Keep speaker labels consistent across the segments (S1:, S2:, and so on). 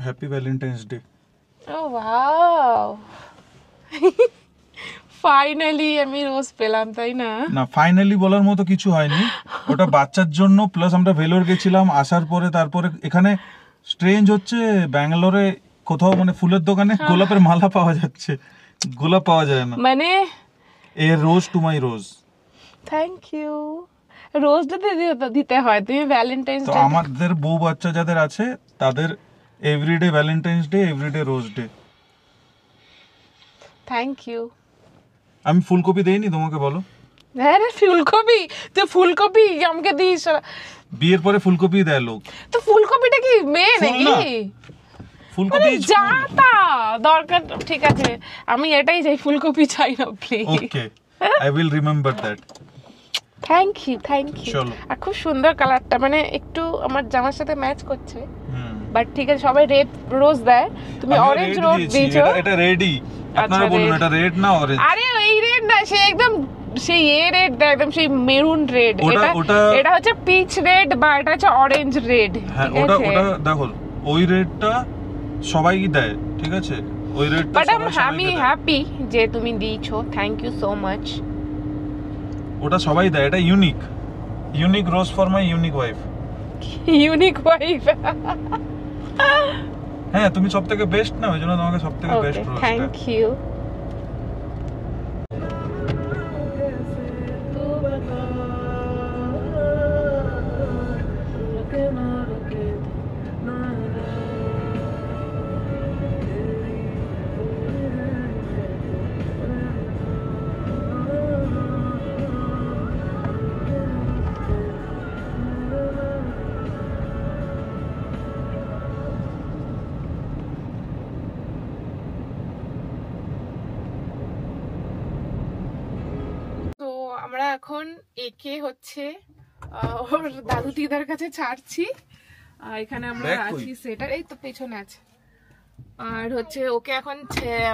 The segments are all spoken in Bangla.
S1: Happy Valentine's day.
S2: ও ওয়াও, ফাইনালি আমি রোজ পেলাম, তাই না?
S1: না, ফাইনালি বলার মতো কিছু হয়নি, ওটা বাচ্চার জন্য। প্লাস আমরা ভেলোর গেছিলাম, আসার পরে তারপরে এখানে স্ট্রেঞ্জ হচ্ছে ব্যাঙ্গালোরে কোথাও মানে ফুলের দোকানে গোলাপের মালা পাওয়া যাচ্ছে, গোলাপ পাওয়া যায় না।
S2: মানে
S1: a rose to my rose.
S2: Thank you. রোজটা দিতে হয়, তুমি ভ্যালেন্টাইন্স
S1: তো
S2: ডে।
S1: আমাদের বউ বাচ্চা যাদের আছে তাদের everyday Valentine's day, everyday rose day.
S2: Thank you.
S1: আমি ফুলকপি দেইনি তোমাকে, বলো?
S2: হ্যাঁ রে, ফুলকপি, তুই ফুলকপি আমাকে দিস?
S1: বিয়ের পরে ফুলকপি দেয় লোক।
S2: তো ফুলকপিটা কি মেয়ে
S1: ফুল
S2: নাকি?
S1: না, ফুলকপি
S2: যা তা দরকার, ঠিক আছে আমি এটাই চাই, ফুলকপি চাই না please.
S1: Okay, I will remember that.
S2: Thank you, thank you.
S1: চলো।
S2: আর খুব সুন্দর কালারটা, মানে একটু আমার জামার সাথে ম্যাচ করছে। বাট ঠিক আছে, সবাই রেড রোজ দেয়, তুমি অরেঞ্জ রোজ দিয়েছো।
S1: এটা রেডি, আপনারা বলুন এটা রেড না অরেঞ্জ?
S2: আরে এই রেড না, সে একদম সেই রেড দেয়, একদম সেই মেরুন রেড। এটা হচ্ছে পিচ রেড বা এটা হচ্ছে অরেঞ্জ রেড।
S1: হ্যাঁ, ওটা দেখো, ওই রেডটা সবাই দেয়, ঠিক আছে? ওই রেডটা
S2: বাট আমি হ্যাপি যে তুমি দিয়েছো, থ্যাংক ইউ সো মাচ।
S1: ওটা সবাই দেয়, এটা unique rose for my unique wife.
S2: Unique wife?
S1: হ্যাঁ, তুমি সবথেকে বেস্ট না, ওই জন্য তোমাকে সবথেকে বেস্ট রোজ।
S2: Thank you. আমরা এখন একে হচ্ছে ওর দাদু দিদার কাছে ছাড়ছি। এখানে আমরা আছি, সেটার এই তো পেছনে আছে। আর হচ্ছে ওকে এখন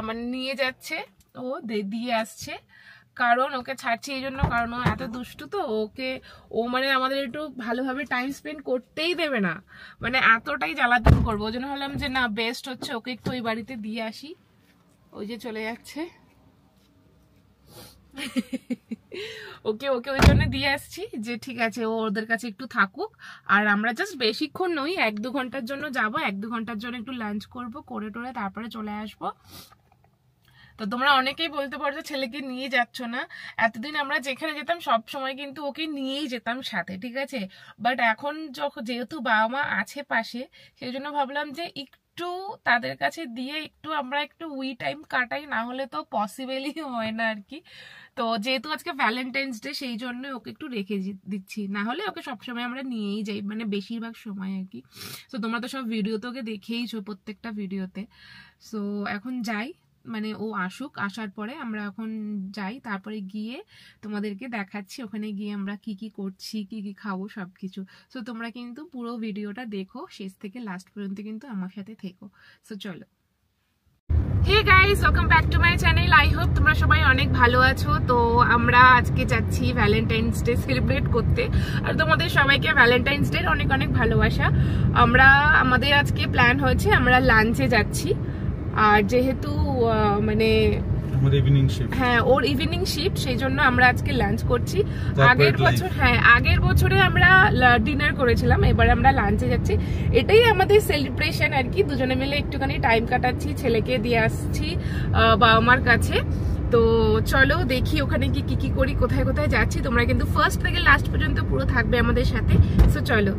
S2: মানে নিয়ে যাচ্ছে, ও দিয়ে আসছে। কারণ ওকে ছাড়ছি এই জন্য, কারণ ও এত দুষ্টু, তো ও মানে আমাদের একটু ভালোভাবে টাইম স্পেন্ড করতেই দেবে না, মানে এতটাই জ্বালাতন করবো। ওই জন্য ভাবলাম যে না, বেস্ট হচ্ছে ওকে একটু ওই বাড়িতে দিয়ে আসি। ওই যে চলে যাচ্ছে, ওকে ওই জন্য দিয়ে আসছি যে ঠিক আছে ও ওদের কাছে একটু থাকুক। আর আমরা জাস্ট বেশিক্ষণ নই, 1-2 ঘন্টার জন্য যাবো, 1-2 ঘন্টার জন্য একটু লাঞ্চ করবো, করে টোরে তারপরে চলে আসবো। তো তোমরা অনেকেই বলতে পারছো ছেলেকে নিয়ে যাচ্ছ না। এতদিন আমরা যেখানে যেতাম সব সময় কিন্তু ওকে নিয়েই যেতাম সাথে, ঠিক আছে? বাট এখন যেহেতু বাবা মা আছে পাশে, সেই জন্য ভাবলাম যে একটু তাদের কাছে দিয়ে একটু আমরা একটু টাইম কাটাই, না হলে তো পসিবলই হয় না আর কি। তো যেহেতু আজকে ভ্যালেন্টাইন্স ডে, সেই জন্য ওকে একটু রেখে দিচ্ছি, না হলে ওকে সবসময় আমরা নিয়েই যাই, মানে বেশিরভাগ সময় আর কি। তো তোমরা তো সব ভিডিওতে ওকে দেখেইছো, প্রত্যেকটা ভিডিওতে। সো এখন যাই, মানে ও আসুক, আসার পরে আমরা এখন যাই, তারপরে গিয়ে তোমাদেরকে দেখাচ্ছি ওখানে গিয়ে আমরা কি কি করছি, কি কি খাবো, সবকিছু। সো তোমরা কিন্তু পুরো ভিডিওটা দেখো, শেষ থেকে লাস্ট পর্যন্ত কিন্তু আমার সাথে থেকো। সো চলো। Hey guys, welcome back to my channel. I hope তোমরা সবাই অনেক ভালো আছো। তো আমরা আজকে যাচ্ছি ভ্যালেন্টাইন্স ডে সেলিব্রেট করতে, আর তোমাদের সবাইকে ভ্যালেন্টাইন্স ডে অনেক অনেক ভালোবাসা। আমাদের আজকে প্ল্যান হয়েছে আমরা লাঞ্চে যাচ্ছি। আর যেহেতু মানে হ্যাঁ ওর ইভিনিং শিফট, সেই জন্য আমরা আজকে লাঞ্চ করছি। আগের বছরে আমরা ডিনার করেছিলাম, এবারে আমরা লাঞ্চে যাচ্ছি। এটাই আমাদের সেলিব্রেশন আর কি, দুজনে মিলে একটুখানি টাইম কাটাচ্ছি, ছেলেকে দিয়ে আসছি বাবা মার কাছে। তো চলো দেখি ওখানে কি কি করি, কোথায় কোথায় যাচ্ছি। তোমরা কিন্তু ফার্স্ট থেকে লাস্ট পর্যন্ত পুরো থাকবে আমাদের সাথে। সো চলো।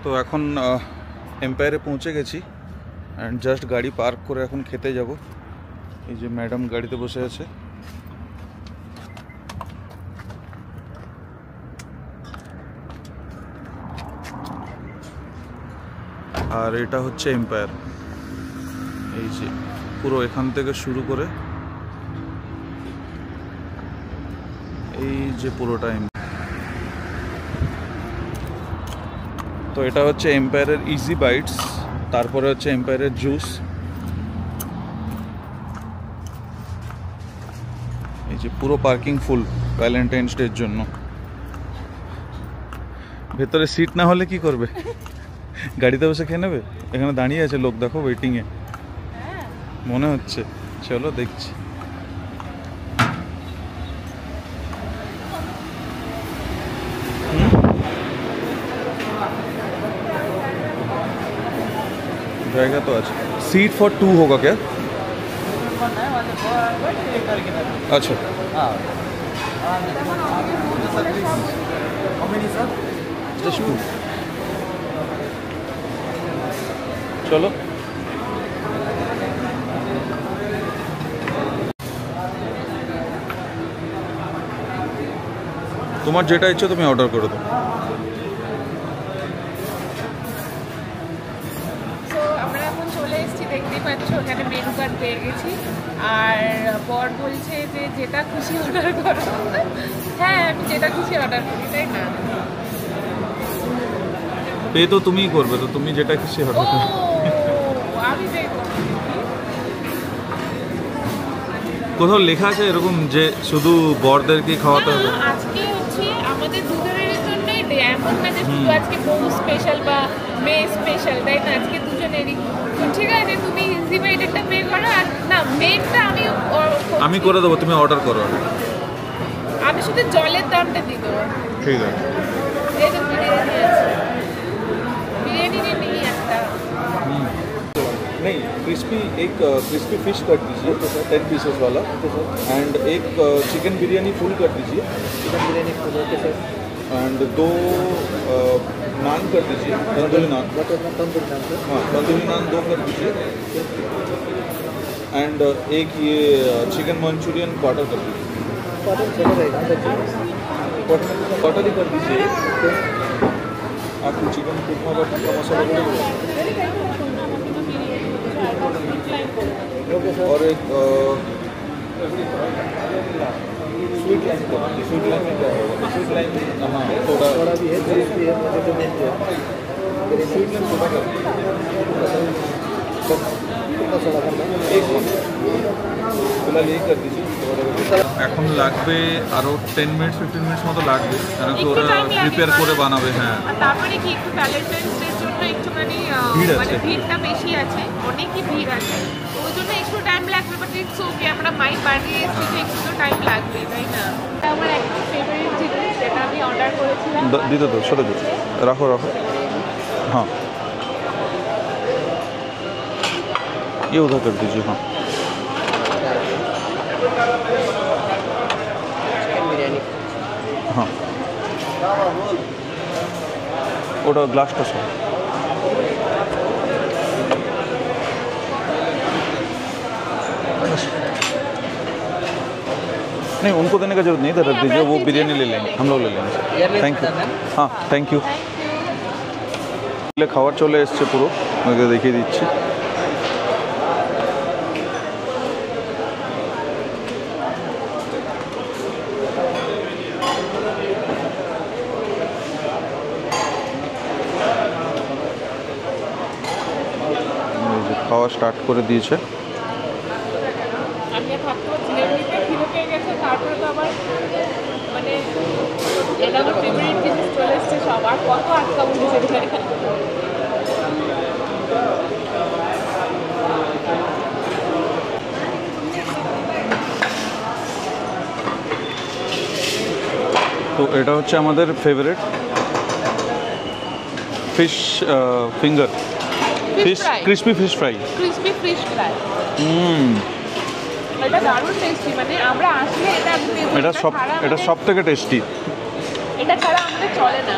S1: তো এখন এম্পায়ারে পৌঁছে গেছি, অ্যান্ড জাস্ট গাড়ি পার্ক করে এখন খেতে যাব। এই যে ম্যাডাম গাড়িতে বসে আছে। আর এটা হচ্ছে এম্পায়ার। এই যে পুরো এখান থেকে শুরু করে এই যে পুরোটা। তো এটা হচ্ছে এম্পায়ারের ইজি বাইটস, তারপরে হচ্ছে এম্পায়ারের জুস। এই যে পুরো পার্কিং ফুল ভ্যালেন্টাইন্স ডের জন্য। ভেতরে সিট না হলে কি করবে? গাড়িতে বসে খেয়ে নেবে? এখানে দাঁড়িয়ে আছে লোক, দেখো ওয়েটিং এ মনে হচ্ছে। চলো দেখছি। जाएगा तो आज। सीट फॉर 2 होगा क्या? अच्छा जस्ट 2। चलो তোমার যেটা ইচ্ছে তুমি অর্ডার করে দাও।
S2: দেখতেই পাচ্ছ ওখানে মেনু কার্ড পেয়ে গেছি, আর বর বলছে যে যেটা খুশি অর্ডার করো। হ্যাঁ আমি যেটা খুশি অর্ডার করি, তাই না?
S1: পে তো তুমিই করবে, তো তুমি যেটা খুশি অর্ডার করো।
S2: আমি পে করব।
S1: কোথাও লেখা আছে এরকম যে শুধু বরদেরকে খাওয়াতে হবে?
S2: আজকে হচ্ছে আমাদের দুজনের জন্যই ডে, এমন না যে শুধু আজকে বউ স্পেশাল বা মেয়ে স্পেশাল, তাই না? আজকে দুজনেরই। ঠিক আছে তুমি ইজি বাইটটা পে করো, আর না মেনটা আমি
S1: করে দেবো, তুমি অর্ডার করো।
S2: আমি শুধু জলের দামটা দিয়ে দেবো।
S1: ঠিক আছে।
S2: এই তো বিরিয়ানি আছে, বিরিয়ানি নেই একটা।
S1: नहीं क्रिस्पी, एक क्रिस्पी फिश कर दीजिए 10 पीसेस वाला, एंड एक चिकन बिरयानी फुल कर दीजिए। Chicken biryani full, okay sir. And 2 नान कर दीजिए, तंदूरी नान। तंदूरी नान सर? हाँ तंदूरी नान 2 कर दीजिए। एंड एक ये चिकन मंचूरियन क्वार्टर कर दीजिए। क्वार्टर ही कर दीजिए। आपको चिकन कुरमा का टिक्का मसाला और एक स्वीट लाइन को, स्वीट लाइन में क्या होगा? स्वीट लाइन हाँ थोड़ा भी है, स्वीट भी है, मुझे तो नहीं है। स्वीट लाइन थोड़ा कर एक फिलहाल यही कर दीजिए। এখন লাগবে আরো 10 মিনিট 15 মিনিট মতো লাগবে, কারণ কি ওরা প্রিপেয়ার করে বানাবে। হ্যাঁ
S2: তারপরে কি একটু ভ্যালেন্টাইন্স ডে জন্য একটুখানি মানে ভিড়টা বেশি আছে, অনেকই ভিড় আছে, ওই জন্য একটু টাইম লাগবে। বাট ইটস ওকে, আমরা মাইক বানিয়ে এসেছি, একটু তো টাইম লাগবে, তাই না? আমার একটা ফেভারিট জিনিস যেটা আমি অর্ডার করেছিলাম,
S1: দিতে তো সরে দিও, রাখো রাখো। हाँ ये उधर कर दीजिए। हाँ हाँ ওটা গ্লাসটা সব नहीं, उनको देने का जरूरत नहीं, इधर रख दीजिए, वो बिरयानी ले लेंगे, हम लोग ले लेंगे। Thank you. हाँ थैंक यू। খাবার চলে এসছে পুরো, আপনাকে দেখিয়ে দিচ্ছি। খাওয়া স্টার্ট করে দিয়েছে।
S2: আমি ভাবতে পারছি এমনিতে খিদে পেয়ে গেছে, তারপরে তো আবার মানে এটা আমার ফেভারিট জিনিস চলে এসছে সব, আর কত আটকাবো নিজের ঘরে।
S1: তো এটা হচ্ছে আমাদের favourite fish finger, fish crispy fish fry.
S2: Crispy fish fry এটা দারুণ টেস্টি, মানে আমরা আসলে
S1: এটা সব থেকে টেস্টি।
S2: এটা ছাড়া আমাদের চলে না।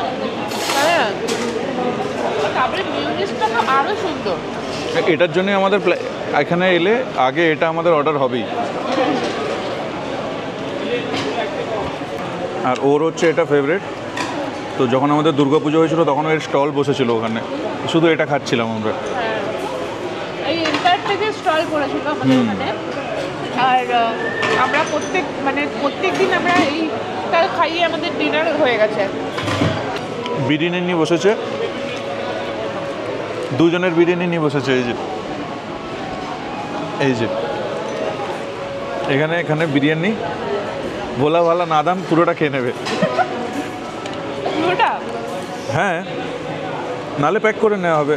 S2: হ্যাঁ তারপরে মিউনিসটা তো আরো সুন্দর।
S1: এটার জন্য আমাদের এখানে এলে আগে এটা আমাদের অর্ডার হবেই। আর ওর হচ্ছে এটা ফেভারিট তো যখন আমাদের দুর্গাপুজো হয়েছিল তখন এর স্টল বসেছিল ওখানে, শুধু এটা খাচ্ছিলাম আমরা।
S2: হ্যাঁ, এই এম্পায়ার থেকে স্টল করেছিল আমাদের ওখানে। আর আমরা প্রত্যেক দিন আমরা এইটা খাইয়ে আমাদের ডিনার হয়ে গেছে।
S1: বিরিয়ানি নিয়ে বসেছে, দুজনের বিরিয়ানি নিয়ে বসেছে। এই যে এখানে বিরিয়ানি বলা ভালা নাদান পুরোটা খেয়ে নেবে।
S2: পুরোটা?
S1: হ্যাঁ, নালে প্যাক করে নেওয়া হবে।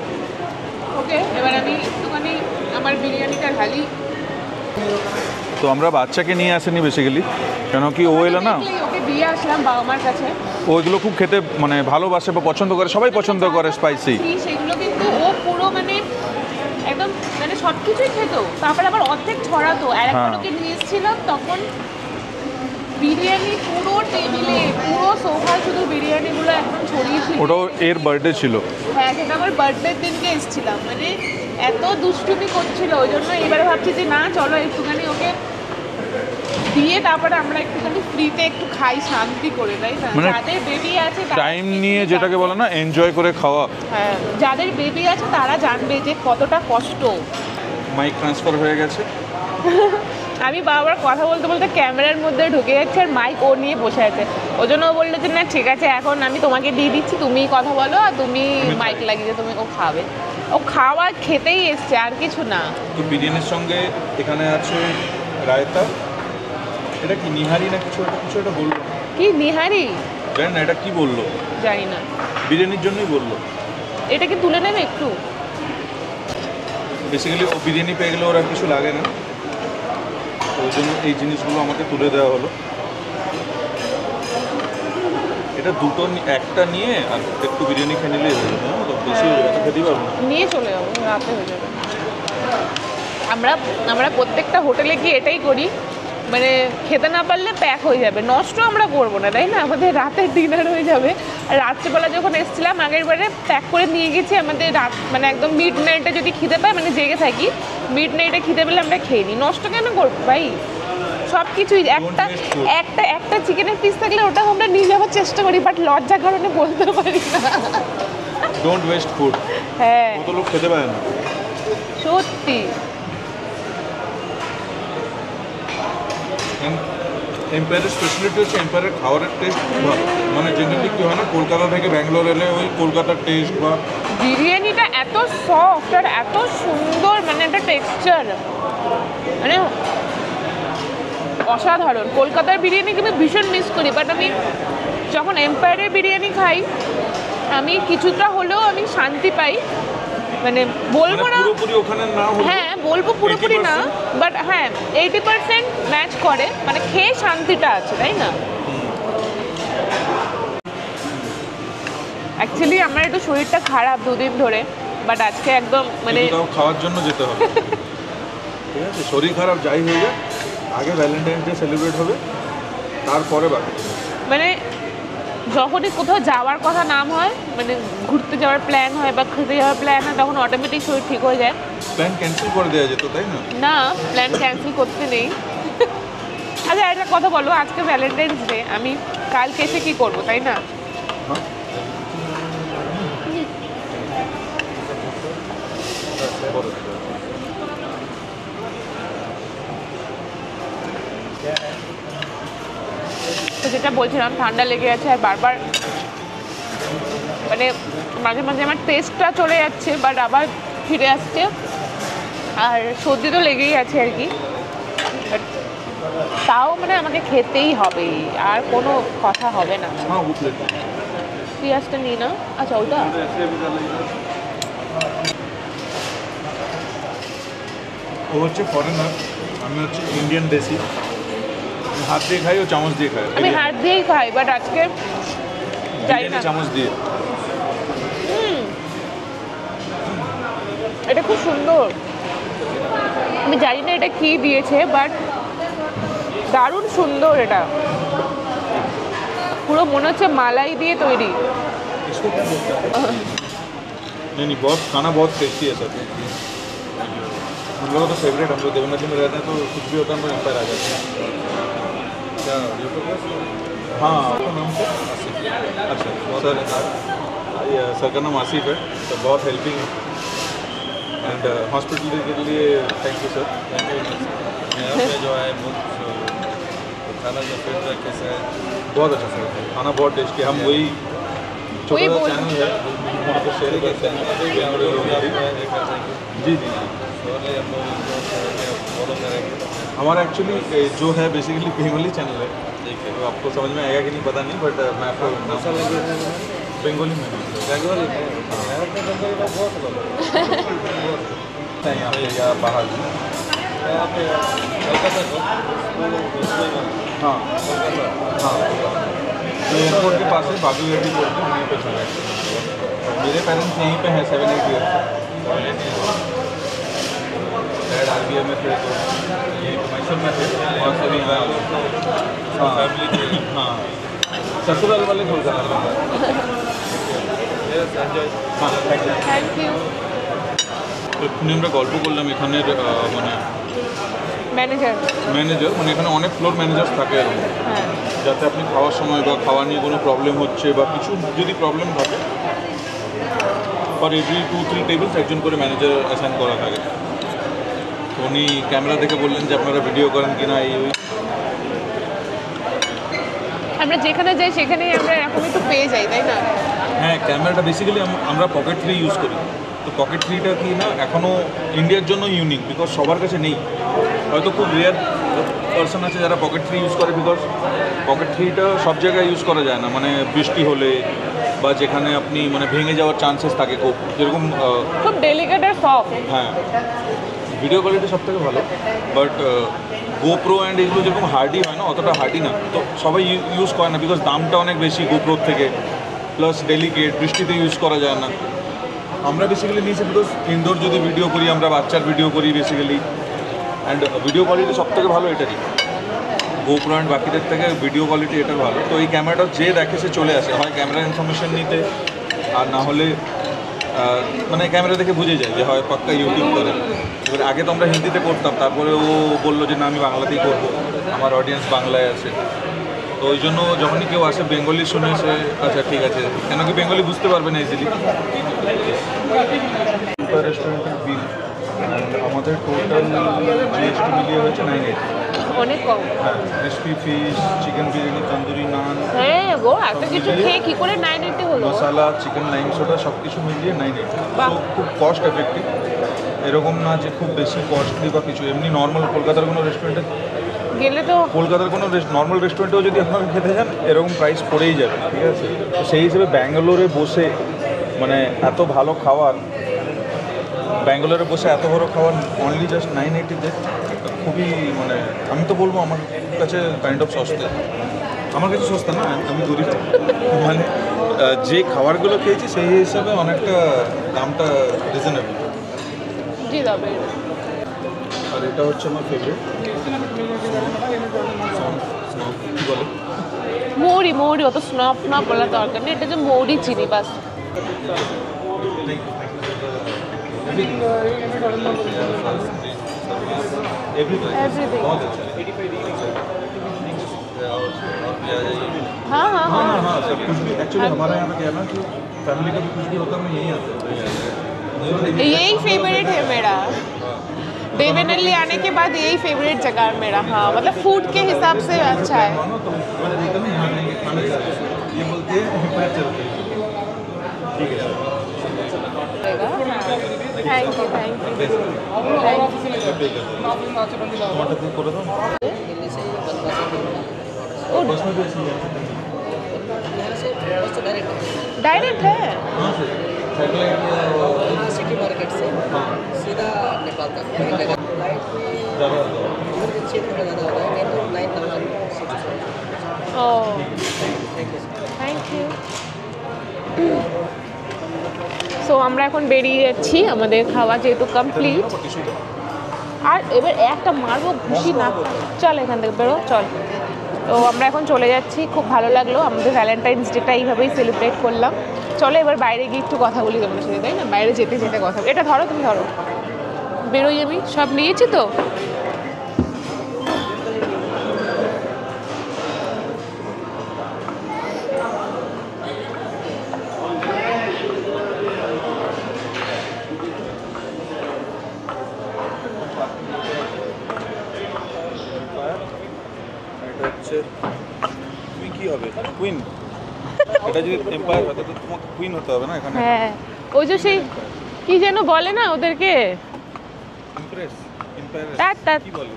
S2: ওকে, এবার আমি একটুখানি আমার বিরিয়ানিটা ঢালি।
S1: তো আমরা বাচ্চাকে নিয়ে আসেনি বেসিক্যালি, কেন কি ও এলো না,
S2: ওকে দিয়ে আসলাম বাবা মার কাছে।
S1: ওইগুলো খুব খেতে মানে ভালোবাসে বা পছন্দ করে, সবাই পছন্দ করে স্পাইসি।
S2: সেগুলো কিন্তু ও পুরো একদম সব কিছুই খেত, তারপরে আবার অর্ধেক ছড়াতো। আর একবার ওকে নিয়ে এসেছিলাম তখন বিরিয়ানি পুরো টেবিলে, পুরো সোফা শুধু বিরিয়ানিগুলো একদম ছড়িয়েছিল।
S1: ওটাও এর বার্থডে ছিল।
S2: হ্যাঁ, সেটা আমার বার্থডের দিনকে এসেছিলাম, এত দুষ্টুমি করছিল। ওই জন্য এবারে ভাবছি যে না, চলো একটুখানি ওকে দিয়ে তারপরে আমরা একটুখানি ফ্রিতে একটু খাই শান্তি করে, তাই না? যাদের বেবি আছে
S1: টাইম নিয়ে, যেটাকে বলে না এনজয় করে খাওয়া।
S2: হ্যাঁ, যাদের বেবি আছে তারা জানবে যে কতটা কষ্ট।
S1: মাইক ট্রান্সফার হয়ে গেছে।
S2: আমি বারবার কথা বলতে বলতে ক্যামেরার মধ্যে ঢুকে যাচ্ছে আর মাইক ও নিয়ে বসে আছে। ওই জন্য ও বললো যে না ঠিক আছে, এখন আমি তোমাকে দিয়ে দিচ্ছি, তুমি কথা বলো আর তুমি মাইক লাগিয়ে তুমি ও খাবে। ও খাওয়া খেতেই এসছে, আর কিছু না।
S1: তো বিরিয়ানির সঙ্গে এখানে আছে রায়তা। এটা কি নিহারি না কিছু একটা বললো?
S2: কি নিহারি?
S1: জানি না এটা কি বললো,
S2: জানি না।
S1: বিরিয়ানির জন্যই বললো।
S2: এটা কি তুলে নেবে একটু?
S1: বেসিক্যালি ও বিরিয়ানি পেয়ে গেলে ওরা কিছু লাগে না, তো ওই জন্য এই জিনিসগুলো আমাকে তুলে দেওয়া হলো। এটা একটা নিয়ে আর একটু বিরিয়ানি খেয়ে নিলেই হয়ে যাবে। তো বেশি এটা খেতেই পারবো না,
S2: নিয়ে চলে যাবো, রাতে হয়ে যাবে। আমরা প্রত্যেকটা হোটেলে গিয়ে এটাই করি, খেতে না পারলে প্যাক হয়ে যাবে। নষ্ট আমরা করবো না, তাই না? আমাদের রাতের ডিনার হয়ে যাবে। আর রাত্রেবেলা যখন এসেছিলাম আগের বারে প্যাক করে নিয়ে গেছি। আমাদের রাত একদম মিড নাইটে যদি খিদে পাই, জেগে থাকি, মিড নাইটে খিদে পেলে আমরা খেয়ে নিই। নষ্ট কেন করবো ভাই? সব কিছুই একটা চিকেনের পিস থাকলে ওটা আমরা নিয়ে যাওয়ার চেষ্টা করি, বাট লজ্জার কারণে বলতে পারি না।
S1: Don't waste food.
S2: হ্যাঁ,
S1: কত লোক খেতে পারে না
S2: সত্যি।
S1: এম্পায়ারের স্পেশালিটি হচ্ছে এম্পায়ারের খাবারের টেস্ট, জেনারেলি কি হয় না, কলকাতা থেকে ব্যাঙ্গালোর এলে ওই কলকাতার টেস্ট বা
S2: বিরিয়ানিটা এত সফট আর এত সুন্দর, একটা টেক্সচার অসাধারণ। কলকাতার বিরিয়ানিকে আমি ভীষণ মিস করি, বাট আমি যখন এম্পায়ারের বিরিয়ানি খাই আমি কিছুটা হলেও আমি শান্তি পাই। বলবো না
S1: পুরোপুরি ওখানে না হলেও,
S2: হ্যাঁ বলবো পুরোপুরি না, বাট হ্যাঁ 80% ম্যাচ করে, খেয়ে শান্তিটা আছে, তাই না? অ্যাকচুয়ালি আমার একটু শরীরটা খারাপ দুদিন ধরে, বাট আজকে একদম
S1: খাওয়ার জন্য যেতে হবে। ঠিক আছে, শরীর খারাপ যাই হয়ে যায়, আগে ভ্যালেন্টাইন্স ডে সেলিব্রেট হবে, তারপরে বাকি।
S2: যখনই কোথাও যাওয়ার কথা নাম হয়, ঘুরতে যাওয়ার প্ল্যান হয় বা খেতে যাওয়ার প্ল্যান হয়, তখন অটোমেটিক শরীর ঠিক হয়ে যায়।
S1: প্ল্যান ক্যান্সেল করে দেওয়া যেত, তাই না?
S2: না, প্ল্যান ক্যান্সেল করতে নেই। আচ্ছা, একটা কথা বলো, আজকে ভ্যালেন্টাইন্স ডে, আমি কালকে এসে কি করবো, তাই না? তো যেটা বলছিলাম, ঠান্ডা লেগে আছে আর বারবার মাঝে মাঝে আমার টেস্টটা চলে যাচ্ছে, বাট আবার ফিরে আসছে, আর সর্দি তো লেগেই আছে আর কি। তাও আমাকে খেতেই হবে, আর কোনো কথা হবে না। পেঁয়াজটা নিই না? আচ্ছা, ওটা
S1: ও হচ্ছে ফরেনার, আমি হচ্ছে ইন্ডিয়ান দেশি। হাত দিয়ে খাই, ও চামচ দিয়ে খায়।
S2: আমি হাত দিয়েই খাই, বাট আজকে যাই না,
S1: চামচ দিয়ে।
S2: এটা খুব সুন্দর। আমি জানি না এটা কি দিয়েছে, বাট দারুণ সুন্দর। এটা পুরো মনে হচ্ছে মালাই দিয়ে তৈরি।
S1: नहीं बहुत खाना बहुत टेस्टी है सर। हम लोगों का तो फेवरेट, हम लोग देवनाथी में रहते हैं, तो कुछ भी होता है हम लोग एम्पायर आ जाते हैं। क्या यूट्यूब हाँ आपका नाम क्या? अच्छा सर, सर का नाम आसिफ है, तो बहुत हेल्पिंग है एंड हॉस्पिटल के लिए थैंक यू सर।
S3: यहाँ पे जो है खाना जो फीडबैक कैसा है?
S1: बहुत अच्छा सर, खाना बहुत टेस्टी। हम वही छोटा सा चैनल है वहाँ पे शेयर करते हैं। जी जी
S3: फॉलो करेंगे।
S1: हमारा एक्चुअली जो है बेसिकली बंगाली चैनल है, देखिए तो आपको समझ में आएगा कि नहीं पता नहीं, बट मैं आपको बंगाली में
S3: बेंगोली में यहाँ पे बेंगोली का बहुत लोग
S1: हैं यहाँ पे या बाहर भी।
S3: यहाँ पे कलकत्ता को
S1: हाँ हाँ, जो एयरपोर्ट के पास है बागू एयरपोर्ट पे, वहीं पे चल रहा है। मेरे पेरेंट्स यहीं पे हैं 7-8 ईयर से। डैड RBI में थे, तो ये मैसूर में थे, और सभी यहाँ हाँ
S3: फैमिली के
S1: हाँ ससुराल वाले कोलकाता में। हाँ थैंक यू।
S2: Thank you.
S1: এক্ষুনি আমরা গল্প করলাম এখানের মানে
S2: ম্যানেজার।
S1: ম্যানেজার, মানে এখানে অনেক ফ্লোর ম্যানেজার্স থাকে এরকম,
S2: হ্যাঁ
S1: যাতে আপনি খাওয়ার সময় বা খাওয়া নিয়ে কোনো প্রবলেম হচ্ছে বা কিছু যদি প্রবলেম থাকে, ফর এভরি 2-3 টেবিলস একজন করে ম্যানেজার অ্যাসাইন করা থাকে। তো উনি ক্যামেরা দেখে বললেন যে আপনারা ভিডিও করেন কিনা, এই ওই।
S2: আমরা যেখানে যাই সেখানেই আমরা এরকমই তো পেয়ে যাই, তাই না?
S1: হ্যাঁ, ক্যামেরাটা বেসিক্যালি আমরা পকেট 3 ইউজ করি। তো পকেট 3টা কি না এখনও ইন্ডিয়ার জন্য ইউনিক, বিকজ সবার কাছে নেই। হয়তো খুব রেয়ার পার্সন আছে যারা পকেট 3 ইউজ করে, বিকজ পকেট 3টা সব জায়গায় ইউজ করা যায় না, মানে বৃষ্টি হলে বা যেখানে আপনি মানে ভেঙে যাওয়ার চান্সেস থাকে খুব, যেরকম
S2: খুব ডেলিকেট আর সফট।
S1: হ্যাঁ, ভিডিও কোয়ালিটি সব থেকে ভালো, বাট গোপ্রো অ্যান্ড এগুলো যেরকম হার্ডি হয় না, অতটা হার্ডি না। তো সবাই ইউজ করে না, বিকজ দামটা অনেক বেশি গোপ্রোর থেকে, প্লাস ডেলিকেট, বৃষ্টিতে ইউজ করা যায় না। আমরা বেসিক্যালি নিয়েছি বিকজ ইনডোর যদি ভিডিও করি, আমরা বাচ্চার ভিডিও করি বেসিক্যালি, অ্যান্ড ভিডিও কোয়ালিটি সব থেকে ভালো এটারই, গোপ্রো অ্যান্ড বাকিদের থেকে ভিডিও কোয়ালিটি এটার ভালো। তো এই ক্যামেরাটা যে দেখে সে চলে আসে, হয় ক্যামেরা ইনফরমেশন নিতে, আর না হলে মানে ক্যামেরা দেখে বুঝে যায় যে হয় পাক্কা ইউটিউব করে। এবার আগে তো আমরা হিন্দিতে করতাম, তারপরে ও বললো যে না আমি বাংলাতেই করবো, আমার অডিয়েন্স বাংলায় আছে। তো ওই জন্য যখনই কেউ আসে বেঙ্গলি শুনে সে আচ্ছা ঠিক আছে, কেন কি বেঙ্গলি বুঝতে পারবে না ইজিলি। রেস্টুরেন্টের বিল আমাদের টোটাল GST মিলিয়ে হয়েছে 980।
S2: অনেক কম।
S1: হ্যাঁ, crispy fish, chicken biryani, tandoori naan,
S2: হ্যাঁ গো, এত কিছু খেয়ে কি করে 980 হলো?
S1: মশলা, চিকেন লাইম সোডা সব কিছু মিলিয়ে 980। তো খুব কস্ট এফেক্টিভ, এরকম না যে খুব বেশি কস্টলি বা কিছু। এমনি নর্মাল কলকাতার কোনো রেস্টুরেন্টে
S2: গেলে তো,
S1: কলকাতার কোনো নর্মাল রেস্টুরেন্টেও যদি আপনারা খেতে যান এরকম প্রাইস পড়েই যাবে, ঠিক আছে। তো সেই হিসেবে ব্যাঙ্গালোরে বসে মানে এত ভালো খাবার, ব্যাঙ্গালোরে বসে এত বড় খাবার অনলি জাস্ট 980-তে খুবই মানে আমি তো বলবো আমার কাছে কাইন্ড অফ সস্তা। আমার কাছে সস্তা না, আমি গরিব, মানে যে খাবারগুলো খেয়েছি সেই হিসাবে অনেকটা দামটা রিজনেবল।
S2: জি তবে
S1: আর এটা হচ্ছে আমার ফেভারিট, কী বলে
S2: মৌরি। মৌরি অত স্নপ না বলার দরকার নেই, এটা যে মৌরি চিনি বাস।
S1: Everything
S2: Everything.
S1: बहुत अच्छा है।
S3: और भी आ जाइए।
S2: हाँ हाँ
S1: हाँ
S2: हाँ,
S1: हाँ सब कुछ भी एक्चुअली हमारे यहाँ पे क्या है ना कि फैमिली का भी कुछ भी होता है, मैं यहीं आता हूँ।
S2: यही फेवरेट है मेरा। देवेनल्ली आने के बाद यही फेवरेट जगह है मेरा। हाँ मतलब फूड के हिसाब से अच्छा है।
S1: तो मैंने देखा नहीं यहाँ नहीं खाने का, ये बोलते हैं पैर चलते हैं। ठीक है
S2: thank you thank you thank
S1: टमाटर को कर दो बस में भी ऐसी है।
S2: डायरेक्ट है।
S1: हाँ से सैटेलाइट
S4: सिटी मार्केट से
S1: हाँ
S4: सीधा नेपाल तक फ्लाइट में
S1: ज़्यादा
S4: इधर से थोड़ा ज़्यादा होगा 9,600।
S2: ओ থ্যাংক ইউ। সো আমরা এখন বেরিয়ে যাচ্ছি, আমাদের খাওয়া যেহেতু কমপ্লিট। আর এবার একটা মারবো ঘুষি না, চল এখান থেকে বেরো চল। তো আমরা এখন চলে যাচ্ছি, খুব ভালো লাগলো, আমাদের ভ্যালেন্টাইন্স ডেটা এইভাবেই সেলিব্রেট করলাম। চলো এবার বাইরে গিয়ে একটু কথা বলি তোমাদের সাথে, তাই না? বাইরে যেতে যেতে কথা বলি। এটা ধরো, তুমি ধরো, বেরোই। আমি সব নিয়েছি তো।
S1: কি হবে কুইন এটা যদি এম্পায়ার হতো তো তোমাকে কুইন হতে হবে না এখানে
S2: হ্যাঁ ওই যে সেই কি যেন বলে না ওদেরকে
S1: ইমপ্রেস এম্পায়ার
S2: তা
S1: কি বলে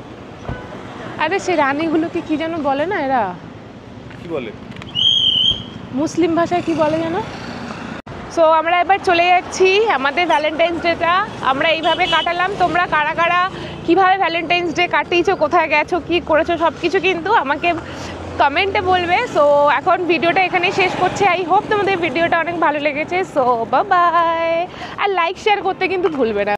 S2: আরে সেই রানীগুলোকে কি যেন বলে না এরা
S1: কি বলে
S2: মুসলিম ভাষায় কি বলে যেন। সো আমরা এবার চলে যাচ্ছি আমাদের ভ্যালেন্টাইন্স ডেটা আমরা এইভাবে কাটালাম। তোমরা কারা কারা কীভাবে ভ্যালেন্টাইন্স ডে কাটিয়েছো, কোথায় গেছো, কি করেছো সব কিছু কিন্তু আমাকে কমেন্টে বলবে। সো এখন ভিডিওটা এখানেই শেষ করছি। আই হোপ তোমাদের ভিডিওটা অনেক ভালো লেগেছে। সো বাই, আর লাইক শেয়ার করতে কিন্তু ভুলবে না।